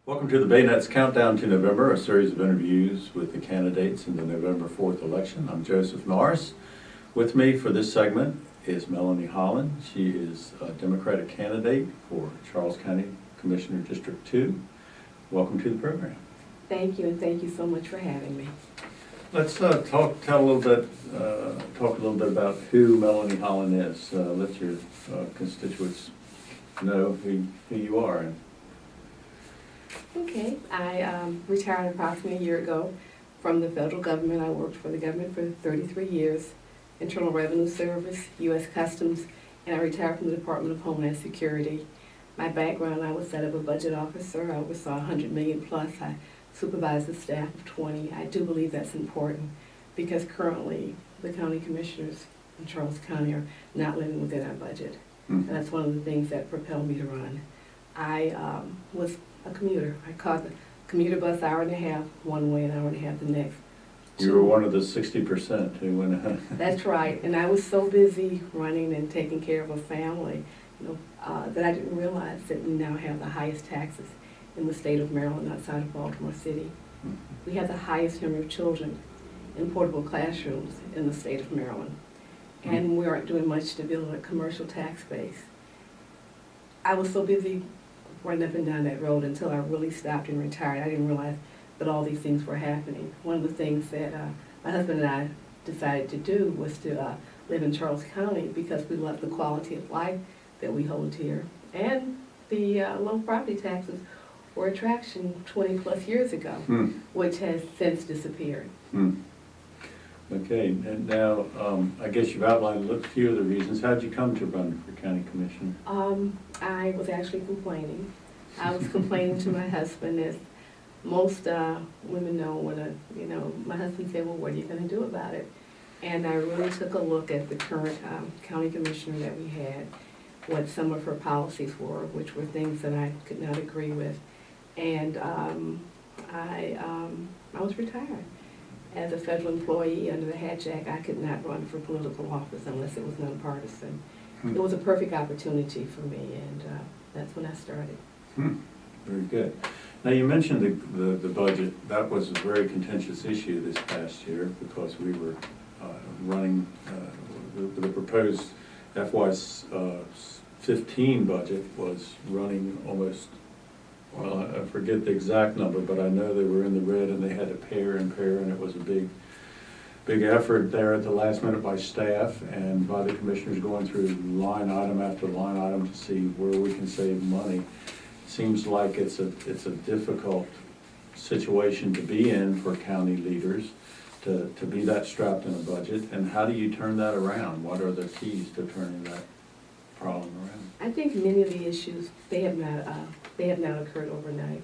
Welcome to the Bayonets Countdown to November, a series of interviews with the candidates in the November 4th election. I'm Joseph Norris. With me for this segment is Melanie Holland. She is a Democratic candidate for Charles County Commissioner District 2. Welcome to the program. Thank you, and thank you so much for having me. Let's talk a little bit about who Melanie Holland is. Let your constituents know who you are. Okay, I retired approximately a year ago from the federal government. I worked for the government for 33 years, Internal Revenue Service, U.S. Customs, and I retired from the Department of Homeland Security. My background, I was set up a budget officer. I oversaw 100 million plus. I supervised a staff of 20. I do believe that's important because currently the county commissioners in Charles County are not living within our budget. Mm-hmm. And that's one of the things that propelled me to run. I was a commuter. I caught the commuter bus hour and a half one way and hour and a half the next. You were one of the 60% who went. That's right, and I was so busy running and taking care of a family, that I didn't realize that we now have the highest taxes in the state of Maryland outside of Baltimore City. Mm-hmm. We have the highest number of children in portable classrooms in the state of Maryland, and we aren't doing much to build a commercial tax base. I was so busy running up and down that road until I really stopped and retired. I didn't realize that all these things were happening. One of the things that my husband and I decided to do was to live in Charles County because we love the quality of life that we hold here. And the low property taxes were attraction 20 plus years ago, which has since disappeared. Okay, and now I guess you've outlined a few of the reasons. How did you come to run for county commissioner? I was actually complaining. I was complaining to my husband, as most women know when my husband said, well, what are you going to do about it? And I really took a look at the current county commissioner that we had, what some of her policies were, which were things that I could not agree with. And I was retired. As a federal employee under the Hatch Act, I could not run for political office unless it was nonpartisan. It was a perfect opportunity for me, and that's when I started. Very good. Now you mentioned the budget. That was a very contentious issue this past year because we were running the proposed FY15 budget was running almost, well, I forget the exact number, but I know they were in the red and they had to pare, and it was a big effort there at the last minute by staff and by the commissioners going through line item after line item to see where we can save money. Seems like it's a difficult situation to be in for county leaders to be that strapped in a budget. And how do you turn that around? What are the keys to turning that problem around? I think many of the issues, they have not occurred overnight.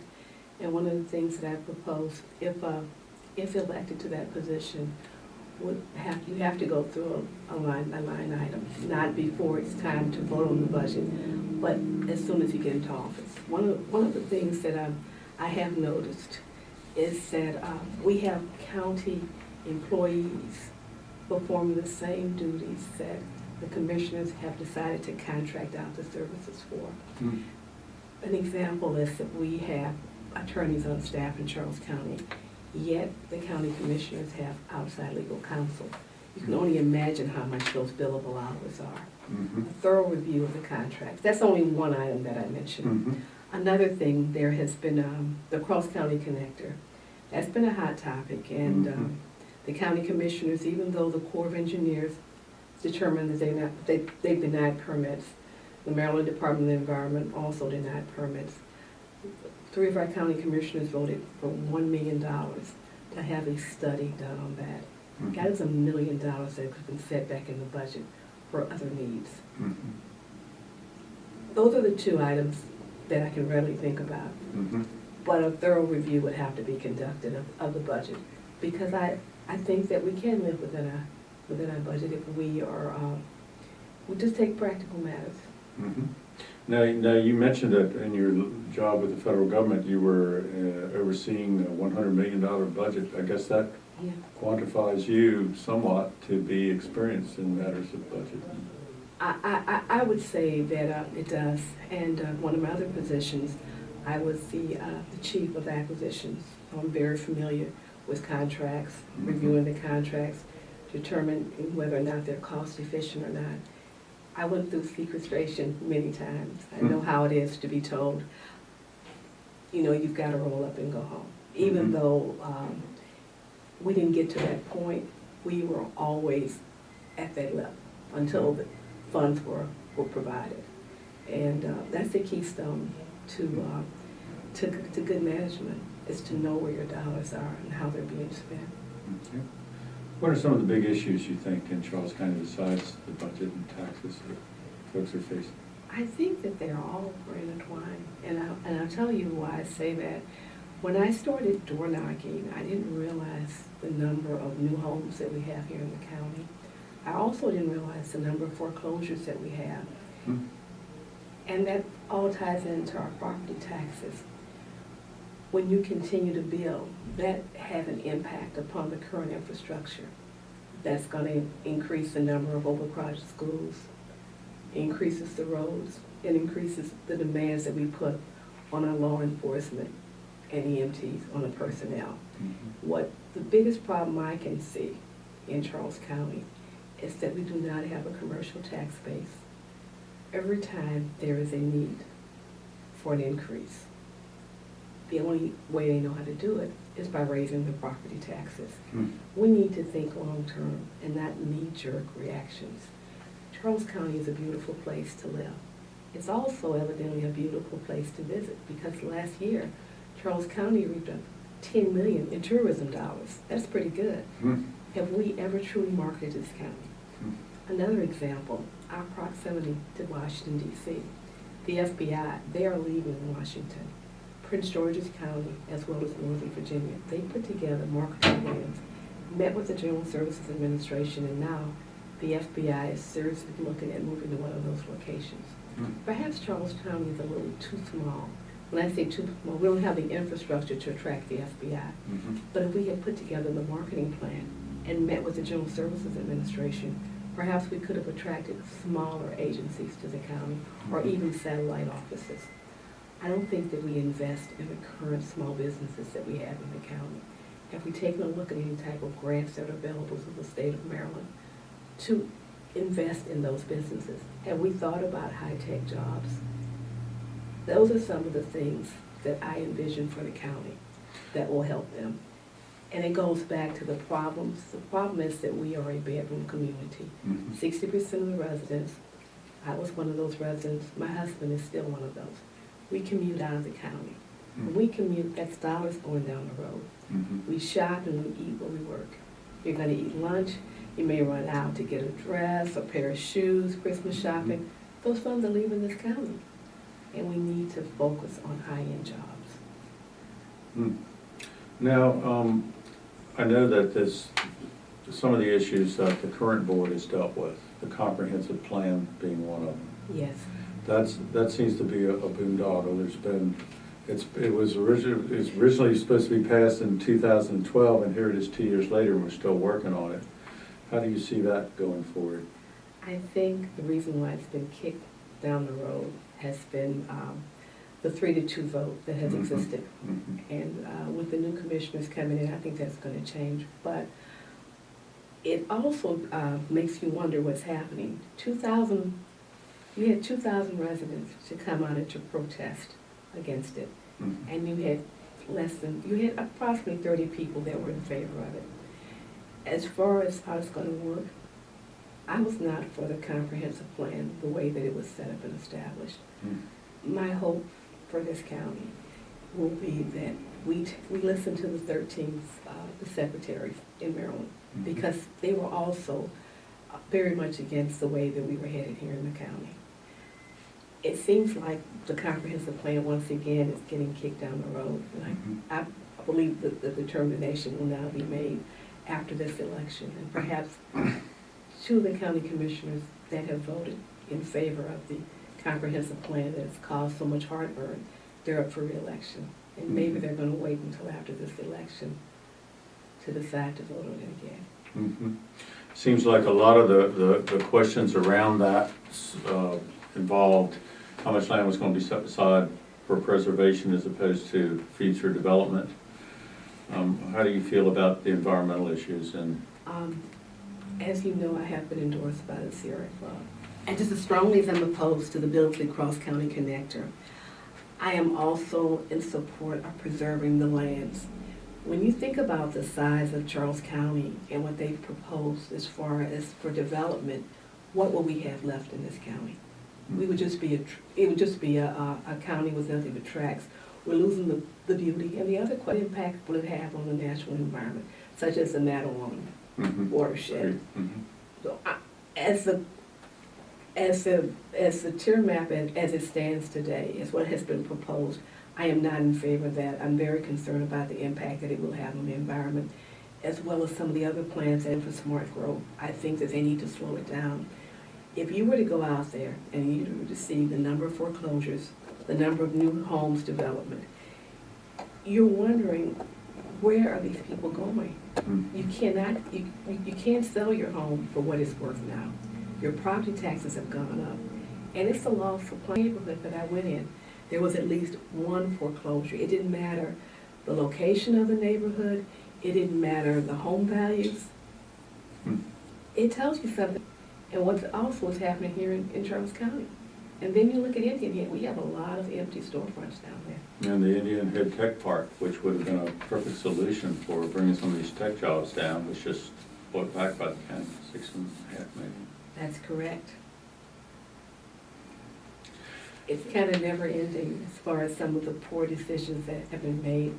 And one of the things that I propose, if elected to that position, you have to go through a line by line item, not before it's time to vote on the budget, but as soon as you get into office. One of the things that I have noticed is that we have county employees performing the same duties that the commissioners have decided to contract out the services for. An example is that we have attorneys on staff in Charles County, yet the county commissioners have outside legal counsel. You can only imagine how much those billable hours are. A thorough review of the contracts. That's only one item that I mentioned. Another thing, there has been the cross-county connector. That's been a hot topic, and the county commissioners, even though the Corps of Engineers determined that they denied permits, the Maryland Department of the Environment also denied permits. 3 of our county commissioners voted for $1 million to have a study done on that. That is $1 million that could have been set back in the budget for other needs. Those are the 2 items that I can readily think about. But a thorough review would have to be conducted of the budget, because I think that we can live within our budget if we just take practical matters. Now you mentioned that in your job with the federal government you were overseeing a $100 million budget. I guess that quantifies you somewhat to be experienced in matters of budget. I would say that it does. And one of my other positions I was the chief of acquisitions. So I'm very familiar with contracts, reviewing the contracts, determining whether or not they're cost efficient or not. I went through sequestration many times. I know how it is to be told, you've got to roll up and go home. Even though we didn't get to that point, we were always at that level until the funds were provided. And that's the keystone to good management, is to know where your dollars are and how they're being spent. Okay. What are some of the big issues you think in Charles County besides the budget and taxes that folks are facing? I think that they're all intertwined, and I'll tell you why I say that. When I started door knocking, I didn't realize the number of new homes that we have here in the county. I also didn't realize the number of foreclosures that we have. And that all ties into our property taxes. When you continue to build, that has an impact upon the current infrastructure. That's going to increase the number of overcrowded schools, increases the roads, it increases the demands that we put on our law enforcement and EMTs, on the personnel. What the biggest problem I can see in Charles County is that we do not have a commercial tax base. Every time there is a need for an increase, the only way they know how to do it is by raising the property taxes. We need to think long-term and not knee-jerk reactions. Charles County is a beautiful place to live. It's also evidently a beautiful place to visit, because last year, Charles County reaped up $10 million in tourism dollars. That's pretty good. Have we ever truly marketed this county? Another example, our proximity to Washington, D.C. The FBI, they are leaving Washington. Prince George's County, as well as Northern Virginia, they put together marketing plans, met with the General Services Administration, and now the FBI is seriously looking at moving to one of those locations. Perhaps Charles County is a little too small. When I say too small, we don't have the infrastructure to attract the FBI. But if we had put together the marketing plan and met with the General Services Administration, perhaps we could have attracted smaller agencies to the county, or even satellite offices. I don't think that we invest in the current small businesses that we have in the county. Have we taken a look at any type of grants that are available to the state of Maryland to invest in those businesses? Have we thought about high-tech jobs? Those are some of the things that I envision for the county that will help them. And it goes back to the problems. The problem is that we are a bedroom community. 60% of the residents, I was one of those residents, my husband is still one of those. We commute out of the county. When we commute, that's dollars going down the road. We shop and we eat where we work. You're going to eat lunch. You may run out to get a dress, a pair of shoes, Christmas shopping. Those funds are leaving this county. And we need to focus on high-end jobs. Now, I know that some of the issues that the current board has dealt with, the comprehensive plan being one of them. Yes. That seems to be a boondoggle. It was originally supposed to be passed in 2012, and here it is 2 years later, and we're still working on it. How do you see that going forward? I think the reason why it's been kicked down the road has been the 3-2 vote that has existed. And with the new commissioners coming in, I think that's going to change. But it also makes you wonder what's happening. You had 2,000 residents to come out and to protest against it. And you had approximately 30 people that were in favor of it. As far as how it's going to work, I was not for the comprehensive plan the way that it was set up and established. My hope for this county will be that we listen to the 13 the secretaries in Maryland, because they were also very much against the way that we were headed here in the county. It seems like the comprehensive plan, once again, is getting kicked down the road. I believe that the determination will now be made after this election, and perhaps 2 of the county commissioners that have voted in favor of the comprehensive plan that has caused so much heartburn, they're up for re-election. And maybe they're going to wait until after this election to decide to vote on it again. Seems like a lot of the questions around that involved how much land was going to be set aside for preservation as opposed to future development. How do you feel about the environmental issues? And As you know, I have been endorsed by the Sierra Club. And just as strongly as I'm opposed to the Billingsley Cross-County Connector, I am also in support of preserving the lands. When you think about the size of Charles County and what they've proposed as far as for development, what will we have left in this county? We would just be it would just be a county with nothing but tracks. We're losing the beauty, and the other what impact will it have on the natural environment, such as the Mattawan watershed. So as the tier map as it stands today, as what has been proposed, I am not in favor of that. I'm very concerned about the impact that it will have on the environment, as well as some of the other plans and for smart growth. I think that they need to slow it down. If you were to go out there and you were to see the number of foreclosures, the number of new homes development, you're wondering, where are these people going? You can't sell your home for what it's worth now. Your property taxes have gone up. And it's a law for the neighborhood that I went in. There was at least one foreclosure. It didn't matter the location of the neighborhood. It didn't matter the home values. It tells you something. And what also is happening here in Charles County. And then you look at Indian Head, we have a lot of empty storefronts down there. And the Indian Head Tech Park, which would have been a perfect solution for bringing some of these tech jobs down, was just bought back by the county, $6.5 million. That's correct. It's kind of never ending as far as some of the poor decisions that have been made.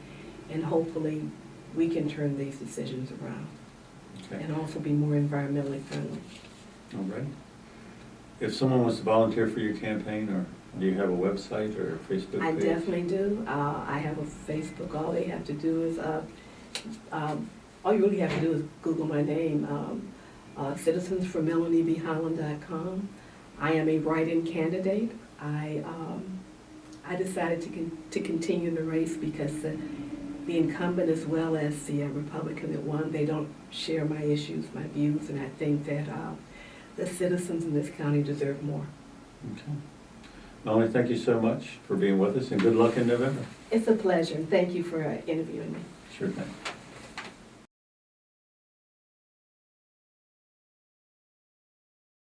And hopefully we can turn these decisions around. Okay. And also be more environmentally friendly. All right. If someone wants to volunteer for your campaign, or do you have a website or a Facebook page? I definitely do. I have a Facebook. All they have to do is, all you really have to do is Google my name, citizensformelaniebholland.com. I am a write-in candidate. I decided to continue the race because the incumbent as well as the Republican that won, they don't share my issues, my views, and I think that the citizens in this county deserve more. Okay. Melanie, thank you so much for being with us, and good luck in November. It's a pleasure, and thank you for interviewing me. Sure thing.